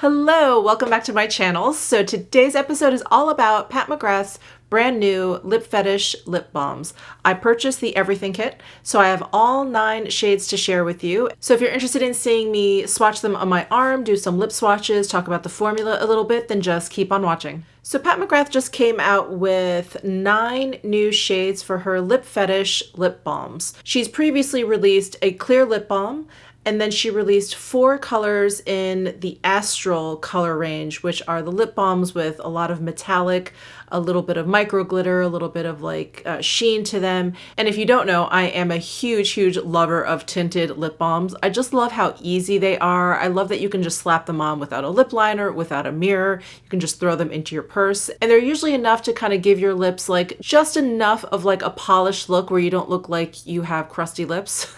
Hello, welcome back to my channel. So today's episode is all about Pat McGrath's brand new Lip Fetish lip balms. I purchased the everything kit, so I have all 9 shades to share with you. So if you're interested in seeing me swatch them on my arm, do some lip swatches, talk about the formula a little bit, then just keep on watching. So Pat McGrath just came out with 9 new shades for her Lip Fetish lip balms. She's previously released a clear lip balm, and then she released 4 colors in the Astral color range, which are the lip balms with a lot of metallic, a little bit of micro glitter, a little bit of sheen to them. And if you don't know, I am a huge lover of tinted lip balms. I just love how easy they are. I love that you can just slap them on without a lip liner, without a mirror. You can just throw them into your purse. And they're usually enough to kind of give your lips just enough of a polished look where you don't look like you have crusty lips.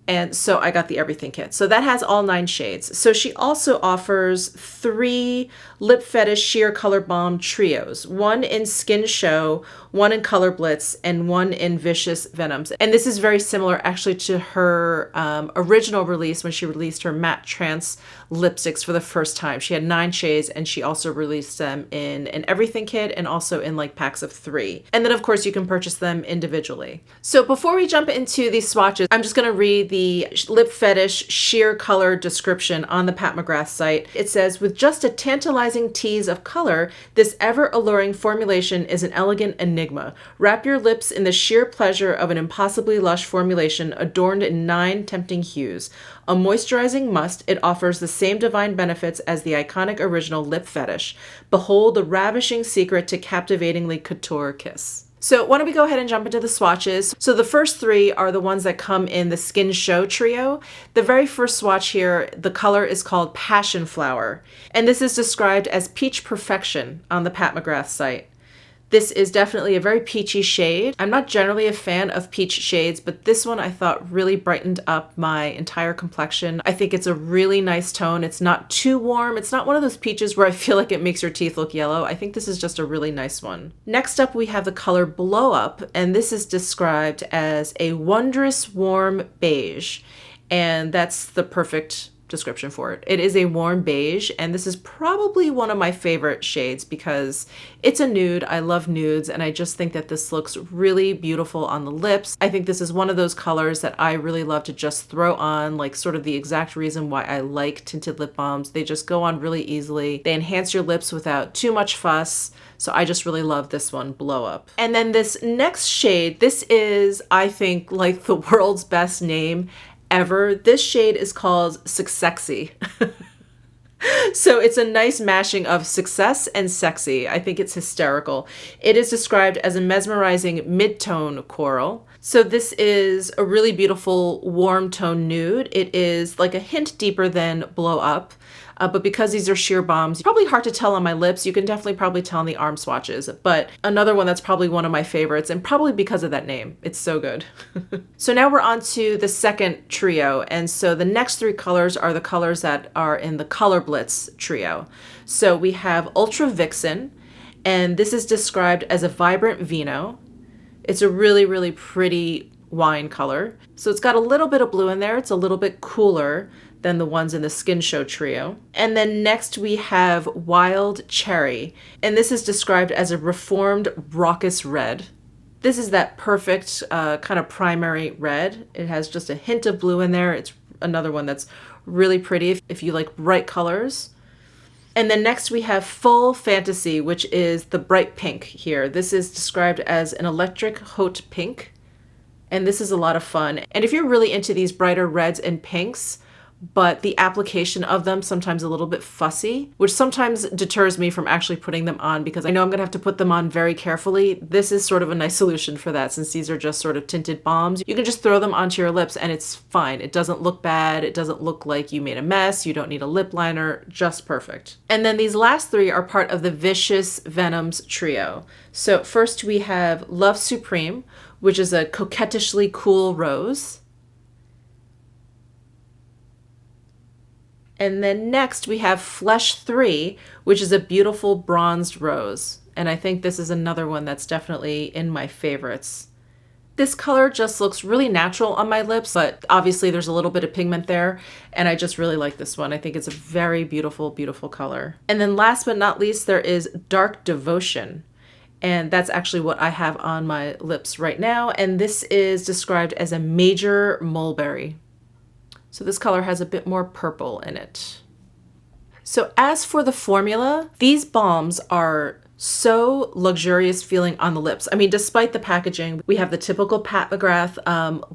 And so I got the everything kit. So that has all 9 shades. So she also offers 3 Lip Fetish Sheer Colour Balm trios. 1 in Skin Show, 1 in Color Blitz, and 1 in Vicious Venoms. And this is very similar actually to her original release when she released her matte trance lipsticks for the first time. She had 9 shades and she also released them in an everything kit and also in packs of 3. And then of course you can purchase them individually. So before we jump into these swatches, I'm just going to read the Lip Fetish Sheer Color description on the Pat McGrath site. It says, with just a tantalizing tease of color, this ever-alluring formulation is an elegant enigma. Wrap your lips in the sheer pleasure of an impossibly lush formulation adorned in 9 tempting hues. A moisturizing must, it offers the same divine benefits as the iconic original Lip Fetish. Behold the ravishing secret to captivatingly couture kiss. So why don't we go ahead and jump into the swatches. So the first 3 are the ones that come in the Skin Show trio. The very first swatch here, the color is called Passion Flower. And this is described as Peach Perfection on the Pat McGrath site. This is definitely a very peachy shade. I'm not generally a fan of peach shades, but this one I thought really brightened up my entire complexion. I think it's a really nice tone. It's not too warm. It's not one of those peaches where I feel like it makes your teeth look yellow. I think this is just a really nice one. Next up, we have the color Blow Up, and this is described as a wondrous warm beige. And that's the perfect description for it. It is a warm beige, and this is probably one of my favorite shades because it's a nude. I love nudes, and I just think that this looks really beautiful on the lips. I think this is one of those colors that I really love to just throw on, sort of the exact reason why I like tinted lip balms. They just go on really easily. They enhance your lips without too much fuss. So I just really love this one, Blow Up. And then this next shade, this is, I think, the world's best name ever. This shade is called Succexy. So it's a nice mashing of success and sexy. I think it's hysterical. It is described as a mesmerizing mid-tone coral. So this is a really beautiful warm tone nude. It is a hint deeper than Blow Up. But because these are sheer balms, probably hard to tell on my lips. You can definitely probably tell on the arm swatches. But another one that's probably one of my favorites, and probably because of that name. It's so good. So now we're on to the second trio. And so the next 3 colors are the colors that are in the Color Blitz trio. So we have Ultra Vixen, and this is described as a vibrant vino. It's a really pretty wine color. So it's got a little bit of blue in there. It's a little bit cooler than the ones in the Skin Show trio. And then next we have Wild Cherry, and this is described as a reformed raucous red. This is that perfect kind of primary red. It has just a hint of blue in there. It's another one that's really pretty if you like bright colors. And then next we have Full Fantasy, which is the bright pink here. This is described as an electric haute pink, and this is a lot of fun. And if you're really into these brighter reds and pinks, but the application of them sometimes a little bit fussy, which sometimes deters me from actually putting them on because I know I'm gonna have to put them on very carefully. This is sort of a nice solution for that since these are just sort of tinted balms. You can just throw them onto your lips and it's fine. It doesn't look bad. It doesn't look like you made a mess. You don't need a lip liner, just perfect. And then these last 3 are part of the Vicious Venoms trio. So first we have Love Supreme, which is a coquettishly cool rose. And then next we have Flesh 3, which is a beautiful bronzed rose. And I think this is another one that's definitely in my favorites. This color just looks really natural on my lips, but obviously there's a little bit of pigment there, and I just really like this one. I think it's a very beautiful, beautiful color. And then last but not least, there is Dark Devotion. And that's actually what I have on my lips right now. And this is described as a major mulberry. So this color has a bit more purple in it. So as for the formula, these balms are so luxurious feeling on the lips. I mean, despite the packaging, we have the typical Pat McGrath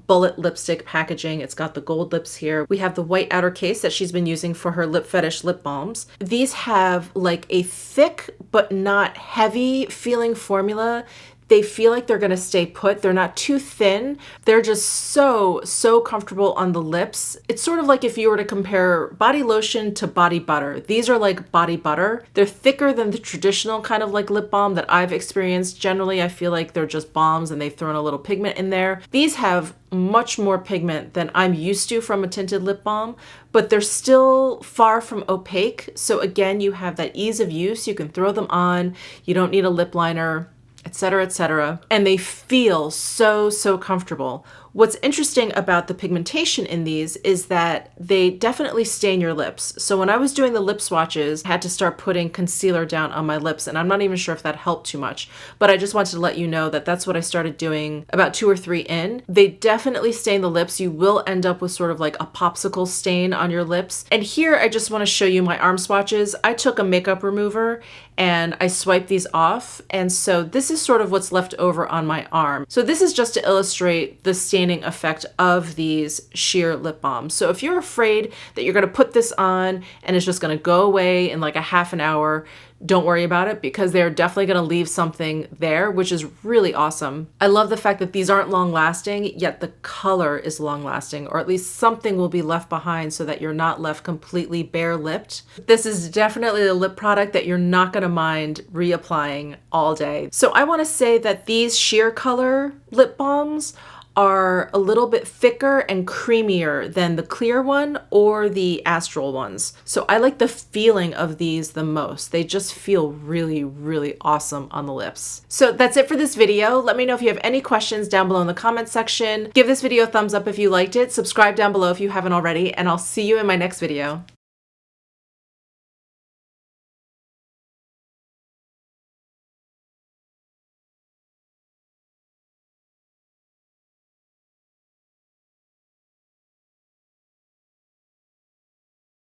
bullet lipstick packaging. It's got the gold lips here. We have the white outer case that she's been using for her Lip Fetish lip balms. These have like a thick but not heavy feeling formula. They feel like they're gonna stay put. They're not too thin. They're just so comfortable on the lips. It's sort of like if you were to compare body lotion to body butter. These are like body butter. They're thicker than the traditional kind of like lip balm that I've experienced. Generally, I feel like they're just balms and they've thrown a little pigment in there. These have much more pigment than I'm used to from a tinted lip balm, but they're still far from opaque. So again, you have that ease of use. You can throw them on. You don't need a lip liner, etc., etc. And they feel so comfortable. What's interesting about the pigmentation in these is that they definitely stain your lips. So when I was doing the lip swatches, I had to start putting concealer down on my lips, and I'm not even sure if that helped too much, but I just wanted to let you know that that's what I started doing about 2 or 3 in. They definitely stain the lips. You will end up with sort of like a popsicle stain on your lips. And here I just want to show you my arm swatches. I took a makeup remover and I swiped these off, and so this is sort of what's left over on my arm. So this is just to illustrate the staining effect of these sheer lip balms. So if you're afraid that you're going to put this on and it's just going to go away in like a half an hour, don't worry about it, because they're definitely going to leave something there, which is really awesome. I love the fact that these aren't long lasting, yet the color is long lasting, or at least something will be left behind so that you're not left completely bare lipped. This is definitely a lip product that you're not going to mind reapplying all day. So I want to say that these sheer color lip balms are a little bit thicker and creamier than the clear one or the astral ones. So I like the feeling of these the most. They just feel really awesome on the lips. So that's it for this video. Let me know if you have any questions down below in the comments section. Give this video a thumbs up if you liked it. Subscribe down below if you haven't already, and I'll see you in my next video.